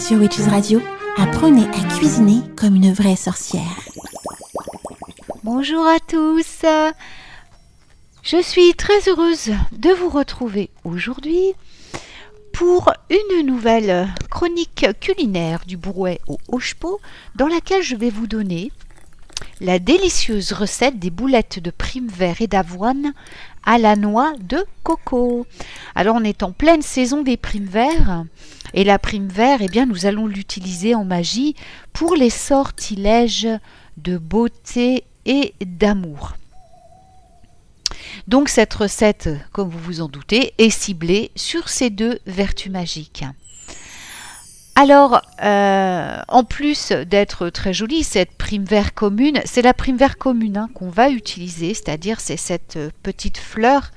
Sur Witches Radio, apprenez à cuisiner comme une vraie sorcière. Bonjour à tous. Je suis très heureuse de vous retrouver aujourd'hui pour une nouvelle chronique culinaire du Brouet au Hochepot dans laquelle je vais vous donner la délicieuse recette des boulettes de prime-vert et d'avoine à la noix de coco. Alors on est en pleine saison des prime-verts et la prime-vert, eh bien, nous allons l'utiliser en magie pour les sortilèges de beauté et d'amour. Donc cette recette, comme vous vous en doutez, est ciblée sur ces deux vertus magiques. Alors, en plus d'être très jolie, cette prime-vert commune, c'est la prime-vert commune qu'on va utiliser, c'est-à-dire c'est cette petite fleur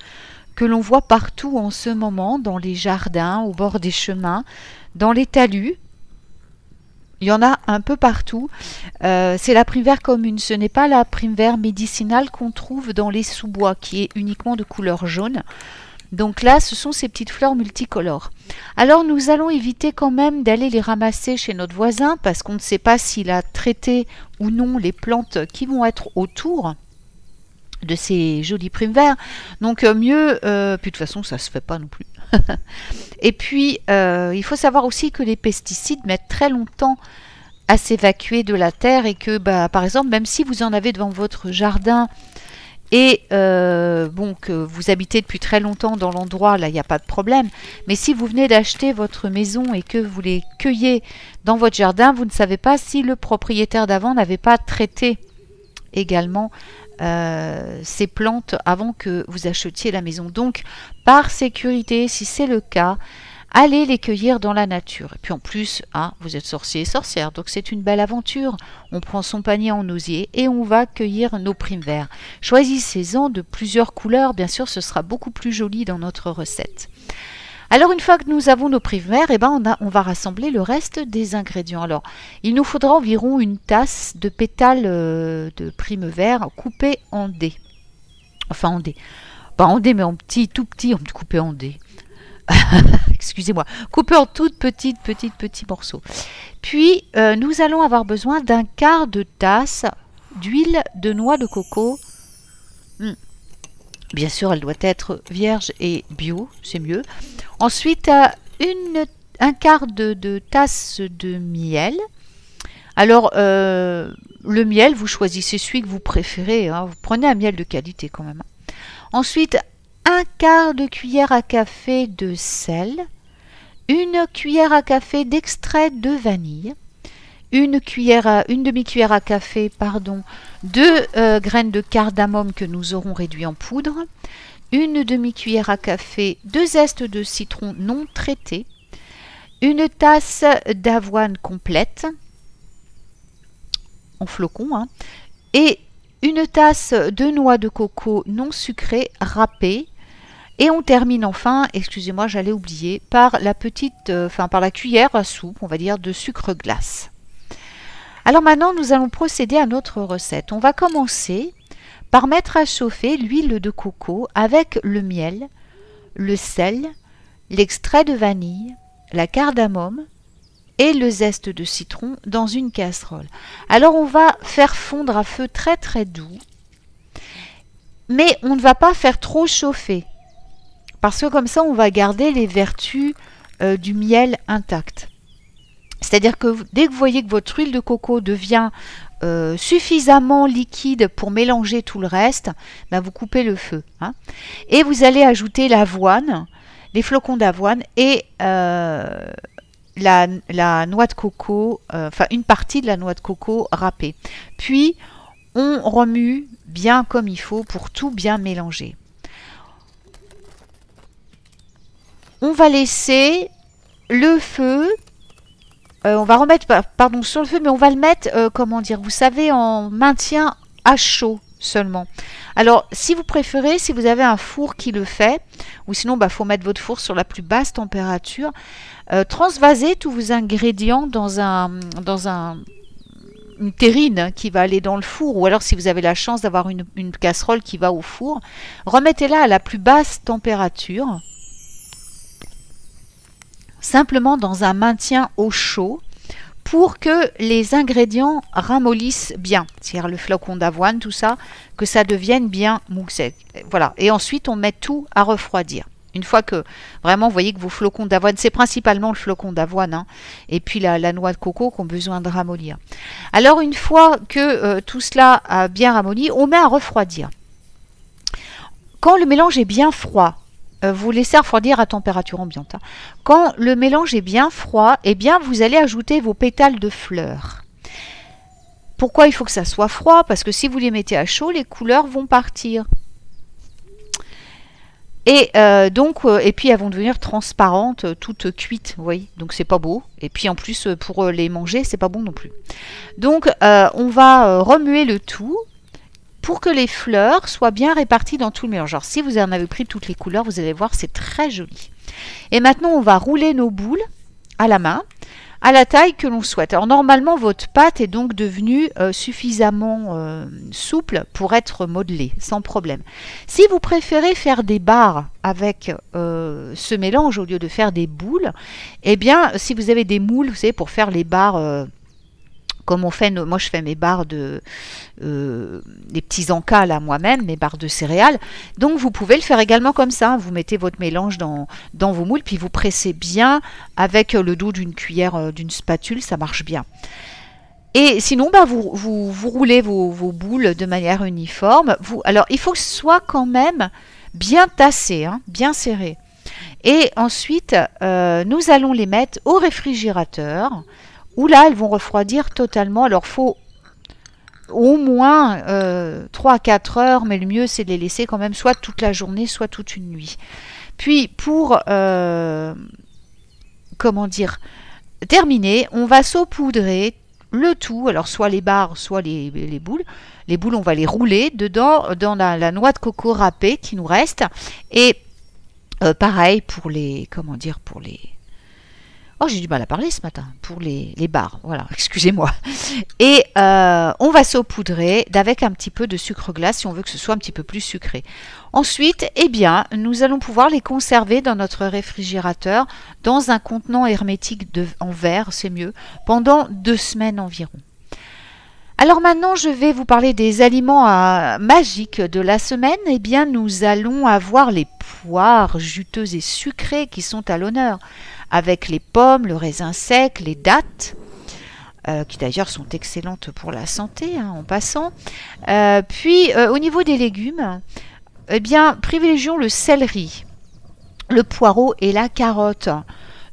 que l'on voit partout en ce moment, dans les jardins, au bord des chemins, dans les talus. Il y en a un peu partout. C'est la prime-vert commune, ce n'est pas la prime-vert médicinale qu'on trouve dans les sous-bois, qui est uniquement de couleur jaune. Donc là, ce sont ces petites fleurs multicolores. Alors nous allons éviter quand même d'aller les ramasser chez notre voisin parce qu'on ne sait pas s'il a traité ou non les plantes qui vont être autour de ces jolis prime-verts. Donc mieux, puis de toute façon ça se fait pas non plus. Et puis il faut savoir aussi que les pesticides mettent très longtemps à s'évacuer de la terre et que par exemple même si vous en avez devant votre jardin et que vous habitez depuis très longtemps dans l'endroit, là il n'y a pas de problème. Mais si vous venez d'acheter votre maison et que vous les cueillez dans votre jardin, vous ne savez pas si le propriétaire d'avant n'avait pas traité également ces plantes avant que vous achetiez la maison. Donc par sécurité, si c'est le cas, allez les cueillir dans la nature. Et puis en plus, vous êtes sorcier et sorcière, donc c'est une belle aventure. On prend son panier en osier et on va cueillir nos prime-verts. Choisissez-en de plusieurs couleurs, bien sûr, ce sera beaucoup plus joli dans notre recette. Alors une fois que nous avons nos prime-verts, on va rassembler le reste des ingrédients. Alors il nous faudra environ une tasse de pétales de prime-vert coupés en dés. Enfin en dés. Pas en dés mais en petits, tout petits, coupés en dés. Excusez-moi, coupé en toutes petits morceaux. Puis nous allons avoir besoin d'un quart de tasse d'huile de noix de coco. Bien sûr, elle doit être vierge et bio, c'est mieux. Ensuite, un quart de tasse de miel. Alors, le miel, vous choisissez celui que vous préférez. Vous prenez un miel de qualité quand même. Ensuite, un quart de cuillère à café de sel, une cuillère à café d'extrait de vanille, une demi-cuillère à café de graines de cardamome que nous aurons réduit en poudre, une demi-cuillère à café de zeste de citron non traité, une tasse d'avoine complète en flocons, et une tasse de noix de coco non sucrée râpée. Et on termine enfin, excusez-moi, j'allais oublier, par la cuillère à soupe, on va dire, de sucre glace. Alors maintenant, nous allons procéder à notre recette. On va commencer par mettre à chauffer l'huile de coco avec le miel, le sel, l'extrait de vanille, la cardamome et le zeste de citron dans une casserole. Alors on va faire fondre à feu très très doux, mais on ne va pas faire trop chauffer. Parce que comme ça, on va garder les vertus du miel intactes. C'est-à-dire que dès que vous voyez que votre huile de coco devient suffisamment liquide pour mélanger tout le reste, vous coupez le feu. Et vous allez ajouter l'avoine, les flocons d'avoine et la noix de coco, une partie de la noix de coco râpée. Puis, on remue bien comme il faut pour tout bien mélanger. On va laisser le feu, on va remettre, sur le feu, mais on va le mettre, vous savez, en maintien à chaud seulement. Alors, si vous préférez, si vous avez un four qui le fait, ou sinon, faut mettre votre four sur la plus basse température, transvasez tous vos ingrédients dans une terrine qui va aller dans le four, ou alors si vous avez la chance d'avoir une casserole qui va au four, remettez-la à la plus basse température. simplement dans un maintien au chaud pour que les ingrédients ramollissent bien, c'est-à-dire le flocon d'avoine, tout ça, que ça devienne bien mou sec. Voilà. Et ensuite, on met tout à refroidir. Une fois que vraiment, vous voyez que vos flocons d'avoine, c'est principalement le flocon d'avoine, hein, et puis la noix de coco qui ont besoin de ramollir. Alors, une fois que tout cela a bien ramolli, on met à refroidir. Quand le mélange est bien froid, vous laissez refroidir à température ambiante. Hein. Quand le mélange est bien froid, eh bien, vous allez ajouter vos pétales de fleurs. Pourquoi il faut que ça soit froid? Parce que si vous les mettez à chaud, les couleurs vont partir. Et et puis elles vont devenir transparentes, toutes cuites, vous voyez. Donc c'est pas beau. Et puis en plus pour les manger, c'est pas bon non plus. Donc on va remuer le tout pour que les fleurs soient bien réparties dans tout le mélange. Alors si vous en avez pris toutes les couleurs, vous allez voir, c'est très joli. Et maintenant on va rouler nos boules à la main, à la taille que l'on souhaite. Alors normalement votre pâte est donc devenue suffisamment souple pour être modelée sans problème. Si vous préférez faire des barres avec ce mélange au lieu de faire des boules, eh bien si vous avez des moules, vous savez, pour faire les barres comme on fait, moi je fais mes barres de des petits encas là moi-même, mes barres de céréales. Donc vous pouvez le faire également comme ça. Vous mettez votre mélange dans vos moules, puis vous pressez bien avec le dos d'une cuillère, d'une spatule, ça marche bien. Et sinon, vous roulez vos boules de manière uniforme. Alors il faut que ce soit quand même bien tassé, hein, bien serré. Et ensuite, nous allons les mettre au réfrigérateur, où là, elles vont refroidir totalement. Alors, il faut au moins 3 à 4 heures, mais le mieux, c'est de les laisser quand même soit toute la journée, soit toute une nuit. Puis, pour, comment dire, terminer, on va saupoudrer le tout, alors soit les barres, soit les boules. Les boules, on va les rouler dedans, dans la noix de coco râpée qui nous reste. Et pareil pour les, comment dire, pour les... Oh, j'ai du mal à parler ce matin, pour les barres, voilà, excusez-moi. Et on va saupoudrer avec un petit peu de sucre glace si on veut que ce soit un petit peu plus sucré. Ensuite, eh bien, nous allons pouvoir les conserver dans notre réfrigérateur, dans un contenant hermétique en verre, c'est mieux, pendant 2 semaines environ. Alors maintenant, je vais vous parler des aliments magiques de la semaine. Eh bien, nous allons avoir les poires juteuses et sucrées qui sont à l'honneur, avec les pommes, le raisin sec, les dattes, qui d'ailleurs sont excellentes pour la santé, hein, en passant. Puis, au niveau des légumes, eh bien, privilégions le céleri, le poireau et la carotte.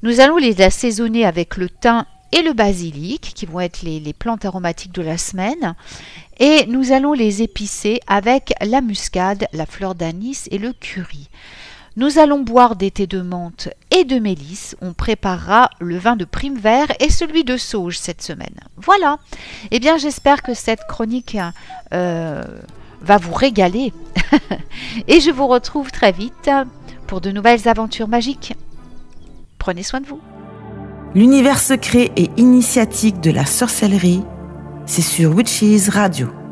Nous allons les assaisonner avec le thym et le basilic, qui vont être les plantes aromatiques de la semaine. Et nous allons les épicer avec la muscade, la fleur d'anis et le curry. Nous allons boire des thés de menthe et de mélisse. On préparera le vin de Primevère et celui de sauge cette semaine. Voilà. Eh bien, j'espère que cette chronique va vous régaler. Et je vous retrouve très vite pour de nouvelles aventures magiques. Prenez soin de vous. L'univers secret et initiatique de la sorcellerie, c'est sur Witches Radio.